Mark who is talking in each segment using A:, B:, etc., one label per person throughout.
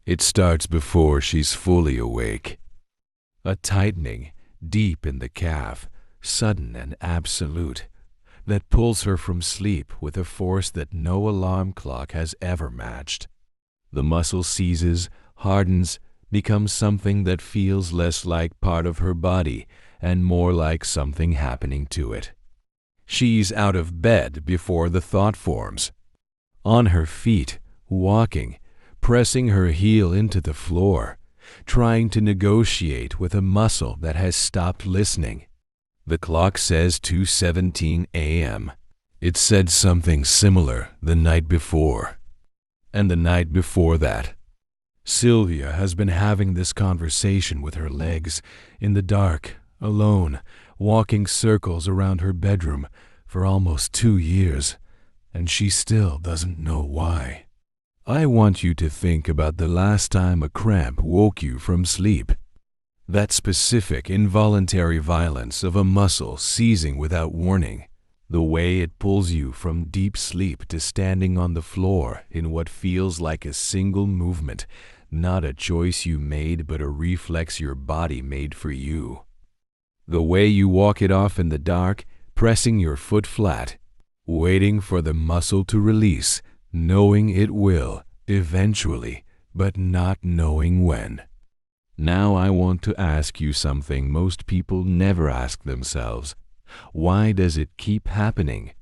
A: It starts before she's fully awake. A tightening deep in the calf, sudden and absolute, that pulls her from sleep with a force that no alarm clock has ever matched. The muscle seizes, hardens, becomes something that feels less like part of her body and more like something happening to it. She's out of bed before the thought forms. On her feet, walking, pressing her heel into the floor, trying to negotiate with a muscle that has stopped listening. The clock says 2:17 a.m. It said something similar the night before. And the night before that. Sylvia has been having this conversation with her legs, in the dark, alone, walking circles around her bedroom for almost 2 years, and she still doesn't know why. I want you to think about the last time a cramp woke you from sleep. That specific involuntary violence of a muscle seizing without warning. The way it pulls you from deep sleep to standing on the floor in what feels like a single movement, not a choice you made but a reflex your body made for you. The way you walk it off in the dark, pressing your foot flat, waiting for the muscle to release, knowing it will, eventually, but not knowing when. Now I want to ask you something most people never ask themselves. Why does it keep happening?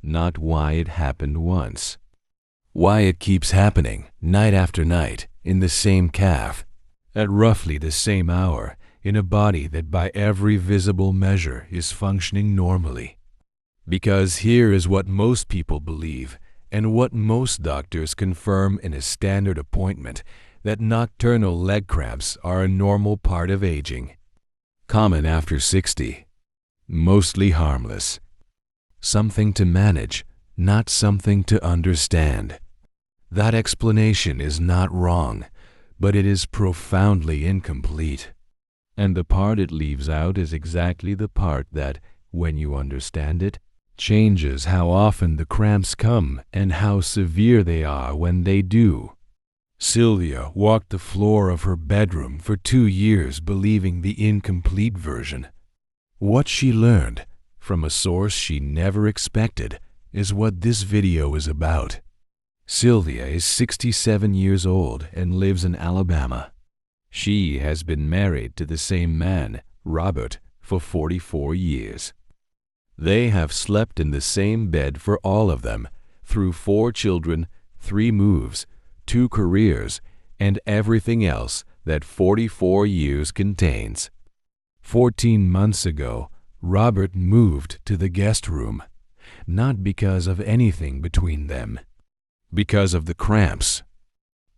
A: Not why it happened once. Why it keeps happening, night after night, in the same calf, at roughly the same hour, in a body that by every visible measure is functioning normally. Because here is what most people believe, and what most doctors confirm in a standard appointment, that nocturnal leg cramps are a normal part of aging. Common after 60. Mostly harmless. Something to manage, not something to understand. That explanation is not wrong, but it is profoundly incomplete. And the part it leaves out is exactly the part that, when you understand it, changes how often the cramps come and how severe they are when they do. Sylvia walked the floor of her bedroom for 2 years believing the incomplete version. What she learned, from a source she never expected, is what this video is about. Sylvia is 67 years old and lives in Alabama. She has been married to the same man, Robert, for 44 years. They have slept in the same bed for all of them, through 4 children, 3 moves, 2 careers, and everything else that 44 years contains. 14 months ago, Robert moved to the guest room, not because of anything between them, because of the cramps.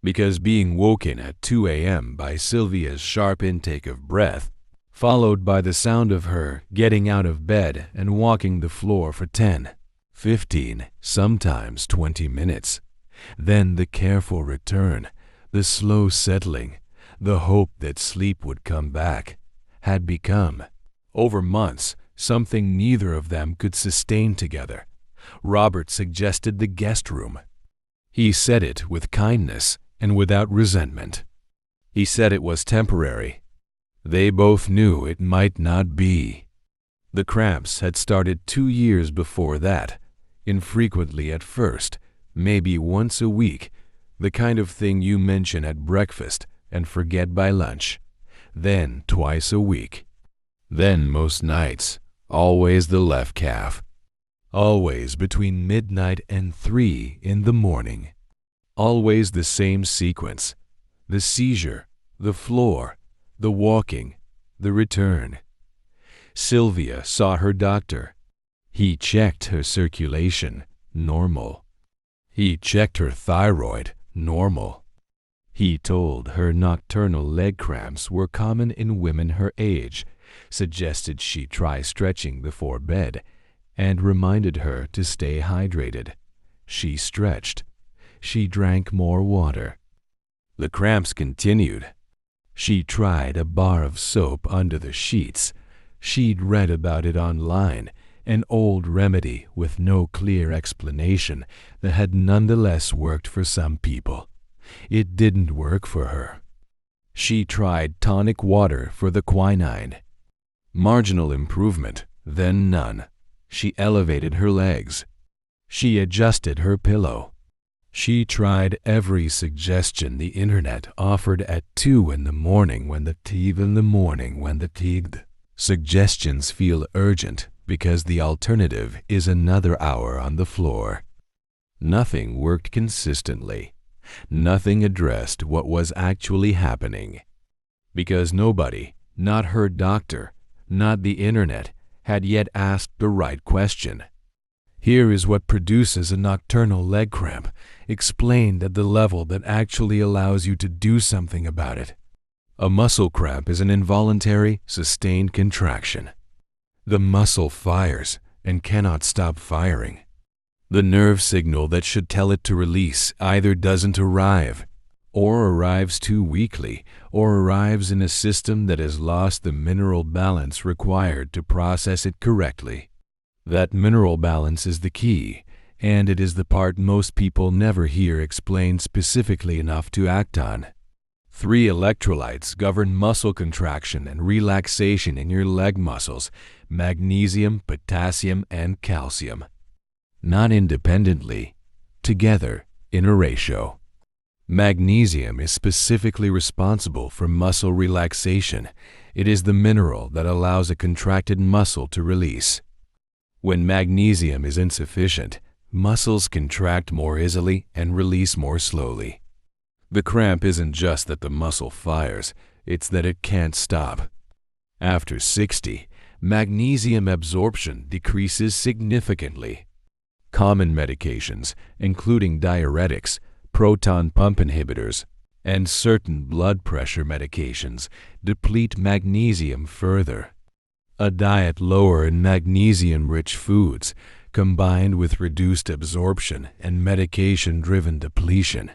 A: Because being woken at 2 a.m. by Sylvia's sharp intake of breath, followed by the sound of her getting out of bed and walking the floor for 10, 15, sometimes 20 minutes. Then the careful return, the slow settling, the hope that sleep would come back, had become, over months, something neither of them could sustain together. Robert suggested the guest room. He said it with kindness and without resentment. He said it was temporary. They both knew it might not be. The cramps had started 2 years before that, infrequently at first, maybe once a week, the kind of thing you mention at breakfast and forget by lunch, then twice a week, then most nights, always the left calf, always between midnight and 3 in the morning, always the same sequence, the seizure, the floor, the walking, the return. Sylvia saw her doctor. He checked her circulation, normal. He checked her thyroid, normal. He told her nocturnal leg cramps were common in women her age, suggested she try stretching before bed, and reminded her to stay hydrated. She stretched. She drank more water. The cramps continued. She tried a bar of soap under the sheets. She'd read about it online, an old remedy with no clear explanation that had nonetheless worked for some people. It didn't work for her. She tried tonic water for the quinine. Marginal improvement, then none. She elevated her legs. She adjusted her pillow. She tried every suggestion the internet offered at 2 in the morning when the suggestions feel urgent because the alternative is another hour on the floor. Nothing worked consistently. Nothing addressed what was actually happening. Because nobody, not her doctor, not the internet, had yet asked the right question. Here is what produces a nocturnal leg cramp, explained at the level that actually allows you to do something about it. A muscle cramp is an involuntary, sustained contraction. The muscle fires and cannot stop firing. The nerve signal that should tell it to release either doesn't arrive, or arrives too weakly, or arrives in a system that has lost the mineral balance required to process it correctly. That mineral balance is the key, and it is the part most people never hear explained specifically enough to act on. 3 electrolytes govern muscle contraction and relaxation in your leg muscles: magnesium, potassium, and calcium. Not independently, together in a ratio. Magnesium is specifically responsible for muscle relaxation. It is the mineral that allows a contracted muscle to release. When magnesium is insufficient, muscles contract more easily and release more slowly. The cramp isn't just that the muscle fires, it's that it can't stop. After 60, magnesium absorption decreases significantly. Common medications, including diuretics, proton pump inhibitors, and certain blood pressure medications, deplete magnesium further. A diet lower in magnesium-rich foods, combined with reduced absorption and medication-driven depletion,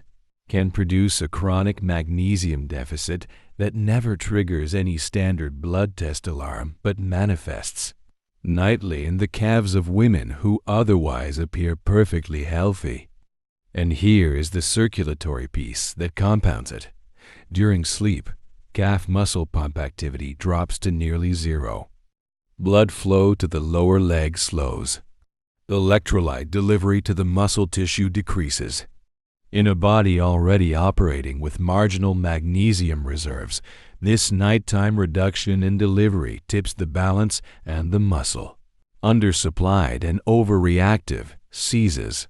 A: can produce a chronic magnesium deficit that never triggers any standard blood test alarm but manifests nightly in the calves of women who otherwise appear perfectly healthy. And here is the circulatory piece that compounds it. During sleep, calf muscle pump activity drops to nearly zero. Blood flow to the lower leg slows. Electrolyte delivery to the muscle tissue decreases. In a body already operating with marginal magnesium reserves, this nighttime reduction in delivery tips the balance and the muscle. Undersupplied and overreactive seizes.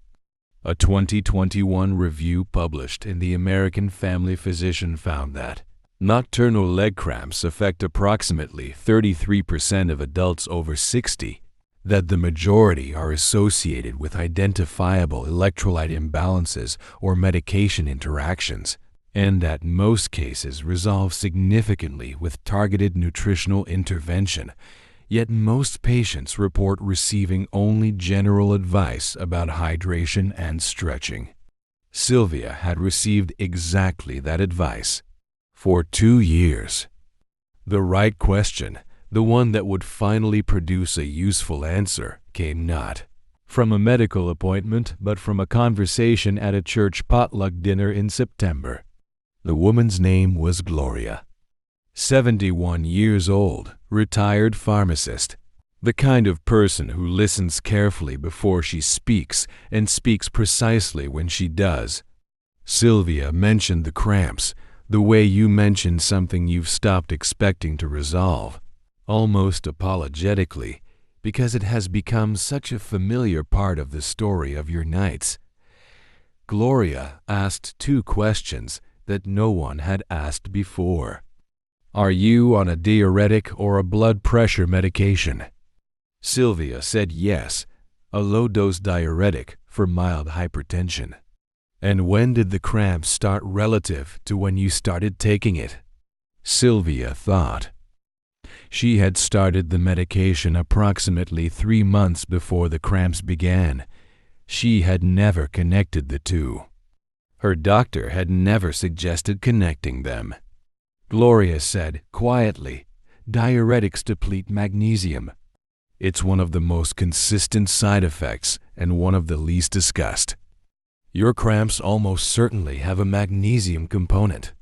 A: A 2021 review published in the American Family Physician found that nocturnal leg cramps affect approximately 33% of adults over 60, that the majority are associated with identifiable electrolyte imbalances or medication interactions, and that most cases resolve significantly with targeted nutritional intervention, yet most patients report receiving only general advice about hydration and stretching. Sylvia had received exactly that advice for 2 years. The right question, the one that would finally produce a useful answer, came not from a medical appointment, but from a conversation at a church potluck dinner in September. The woman's name was Gloria. 71 years old, retired pharmacist. The kind of person who listens carefully before she speaks and speaks precisely when she does. Sylvia mentioned the cramps, the way you mention something you've stopped expecting to resolve, almost apologetically, because it has become such a familiar part of the story of your nights. Gloria asked 2 questions that no one had asked before. Are you on a diuretic or a blood pressure medication? Sylvia said yes, a low-dose diuretic for mild hypertension. And when did the cramps start relative to when you started taking it? Sylvia thought. She had started the medication approximately 3 months before the cramps began. She had never connected the two. Her doctor had never suggested connecting them. Gloria said quietly, diuretics deplete magnesium. It's one of the most consistent side effects and one of the least discussed. Your cramps almost certainly have a magnesium component.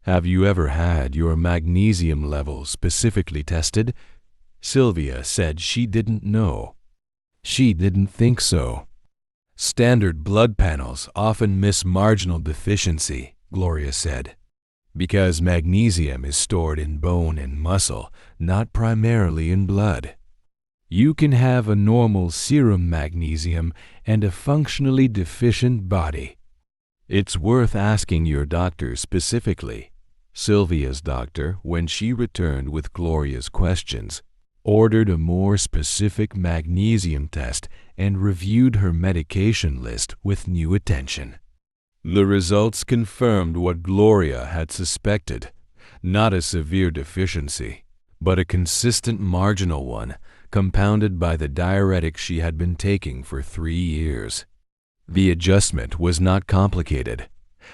A: Have you ever had your magnesium level specifically tested? Sylvia said she didn't know. She didn't think so. Standard blood panels often miss marginal deficiency, Gloria said, because magnesium is stored in bone and muscle, not primarily in blood. You can have a normal serum magnesium and a functionally deficient body. It's worth asking your doctor specifically. Sylvia's doctor, when she returned with Gloria's questions, ordered a more specific magnesium test and reviewed her medication list with new attention. The results confirmed what Gloria had suspected, not a severe deficiency, but a consistent marginal one, compounded by the diuretic she had been taking for 3 years. The adjustment was not complicated,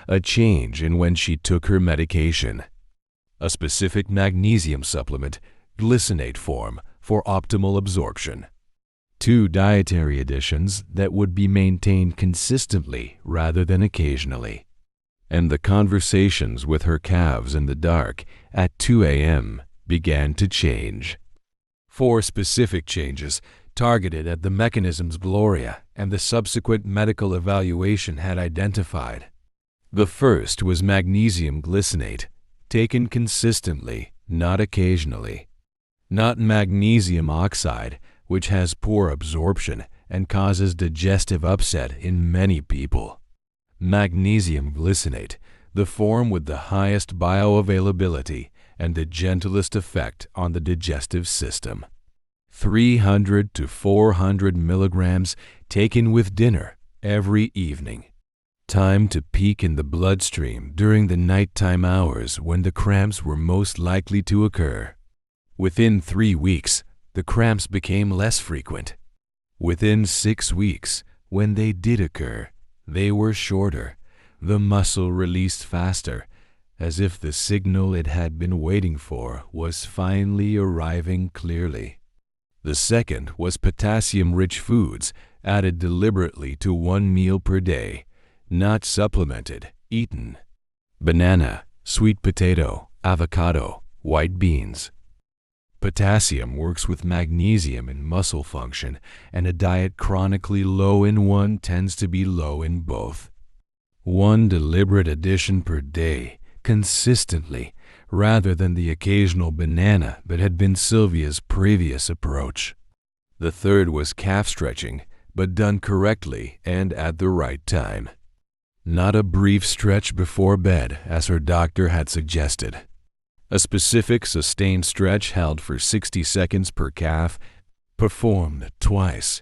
A: a change in when she took her medication. A specific magnesium supplement, glycinate form, for optimal absorption. 2 dietary additions that would be maintained consistently rather than occasionally. And the conversations with her calves in the dark at 2 a.m. began to change. 4 specific changes targeted at the mechanisms Gloria and the subsequent medical evaluation had identified. The first was magnesium glycinate, taken consistently, not occasionally. Not magnesium oxide, which has poor absorption and causes digestive upset in many people. Magnesium glycinate, the form with the highest bioavailability and the gentlest effect on the digestive system. 300 to 400 milligrams taken with dinner every evening. Time to peak in the bloodstream during the nighttime hours when the cramps were most likely to occur. Within 3 weeks, the cramps became less frequent. Within 6 weeks, when they did occur, they were shorter, the muscle released faster, as if the signal it had been waiting for was finally arriving clearly. The second was potassium-rich foods added deliberately to 1 meal per day, not supplemented, eaten. Banana, sweet potato, avocado, white beans. Potassium works with magnesium in muscle function, and a diet chronically low in one tends to be low in both. 1 deliberate addition per day, consistently, rather than the occasional banana that had been Sylvia's previous approach. The third was calf stretching, but done correctly and at the right time. Not a brief stretch before bed, as her doctor had suggested. A specific sustained stretch held for 60 seconds per calf, performed twice,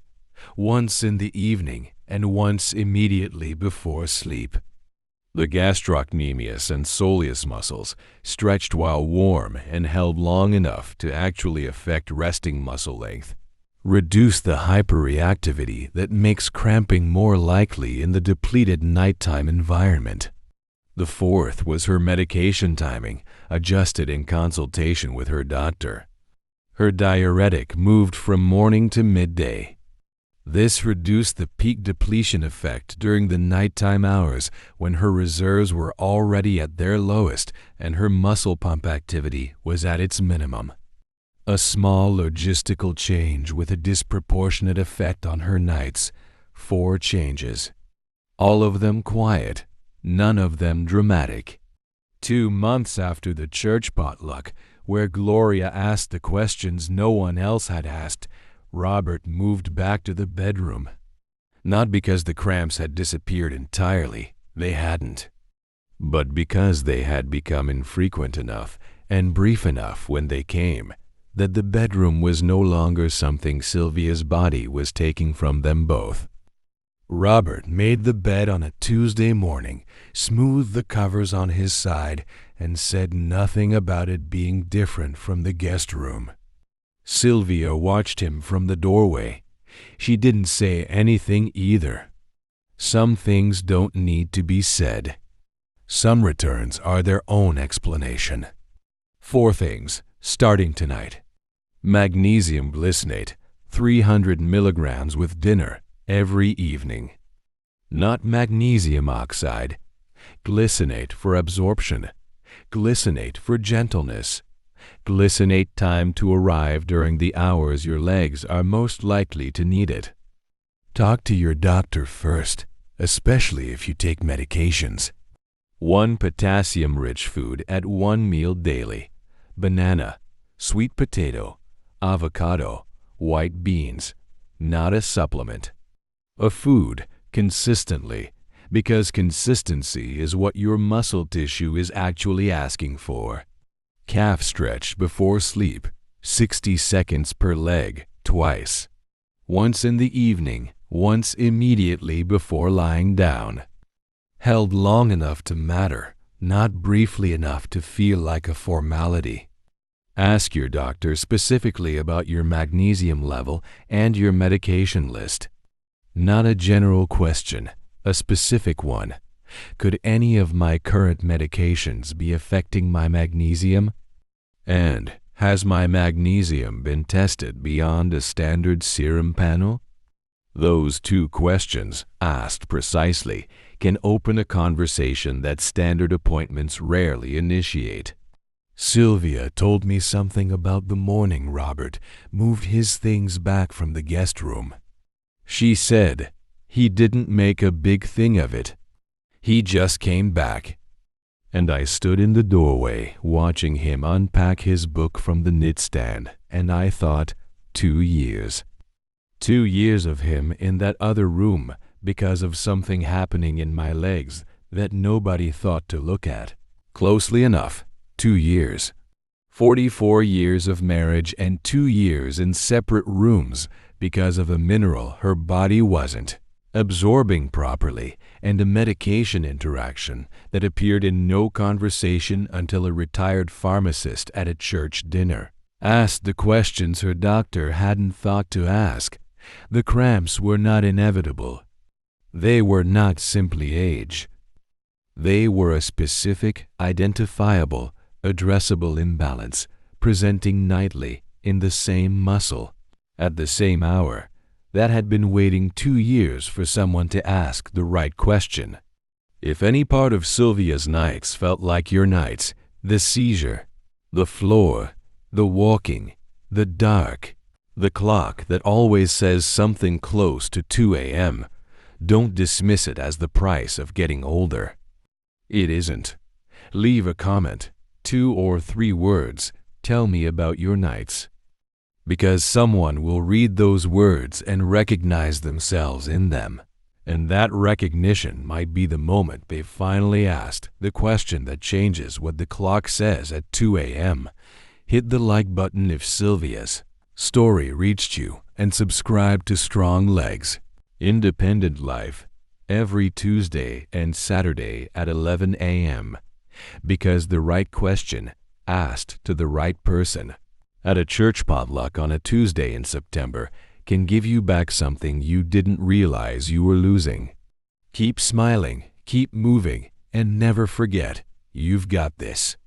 A: once in the evening and once immediately before sleep. The gastrocnemius and soleus muscles stretched while warm and held long enough to actually affect resting muscle length, reduce the hyperreactivity that makes cramping more likely in the depleted nighttime environment. The fourth was her medication timing, adjusted in consultation with her doctor. Her diuretic moved from morning to midday. This reduced the peak depletion effect during the nighttime hours when her reserves were already at their lowest and her muscle pump activity was at its minimum. A small logistical change with a disproportionate effect on her nights. 4 changes. All of them quiet, none of them dramatic. 2 months after the church potluck, where Gloria asked the questions no one else had asked, Robert moved back to the bedroom. Not because the cramps had disappeared entirely, they hadn't, but because they had become infrequent enough and brief enough when they came, that the bedroom was no longer something Sylvia's body was taking from them both. Robert made the bed on a Tuesday morning, smoothed the covers on his side, and said nothing about it being different from the guest room. Sylvia watched him from the doorway. She didn't say anything either. Some things don't need to be said. Some returns are their own explanation. 4 things, starting tonight. Magnesium glycinate, 300 milligrams with dinner every evening. not magnesium oxide. Glycinate for absorption. Glycinate for gentleness. Glycinate time to arrive during the hours your legs are most likely to need it. Talk to your doctor first, especially if you take medications. 1 potassium-rich food at 1 meal daily. Banana, sweet potato, avocado, white beans. Not a supplement. A food consistently, because consistency is what your muscle tissue is actually asking for. Calf stretch before sleep, 60 seconds per leg, twice. Once in the evening, once immediately before lying down. Held long enough to matter, not briefly enough to feel like a formality. Ask your doctor specifically about your magnesium level and your medication list. Not a general question, a specific one. Could any of my current medications be affecting my magnesium? And has my magnesium been tested beyond a standard serum panel? Those 2 questions, asked precisely, can open a conversation that standard appointments rarely initiate. Sylvia told me something about the morning Robert moved his things back from the guest room. She said he didn't make a big thing of it. He just came back. And I stood in the doorway watching him unpack his book from the Nightstand, and I thought, 2 years. 2 years of him in that other room because of something happening in my legs that nobody thought to look at. Closely enough, 2 years. 44 years of marriage and 2 years in separate rooms because of a mineral her body wasn't absorbing properly, and a medication interaction that appeared in no conversation until a retired pharmacist at a church dinner asked the questions her doctor hadn't thought to ask. The cramps were not inevitable. They were not simply age. They were a specific, identifiable, addressable imbalance presenting nightly in the same muscle, at the same hour, that had been waiting 2 years for someone to ask the right question. If any part of Sylvia's nights felt like your nights, the seizure, the floor, the walking, the dark, the clock that always says something close to 2 a.m., don't dismiss it as the price of getting older. It isn't. Leave a comment, 2 or 3 words, tell me about your nights. Because someone will read those words and recognize themselves in them. And that recognition might be the moment they finally asked the question that changes what the clock says at 2 a.m. Hit the like button if Sylvia's story reached you, and subscribe to Strong Legs, Independent Life, every Tuesday and Saturday at 11 a.m. Because the right question, asked to the right person, at a church potluck on a Tuesday in September, can give you back something you didn't realize you were losing. Keep smiling, keep moving, and never forget, you've got this.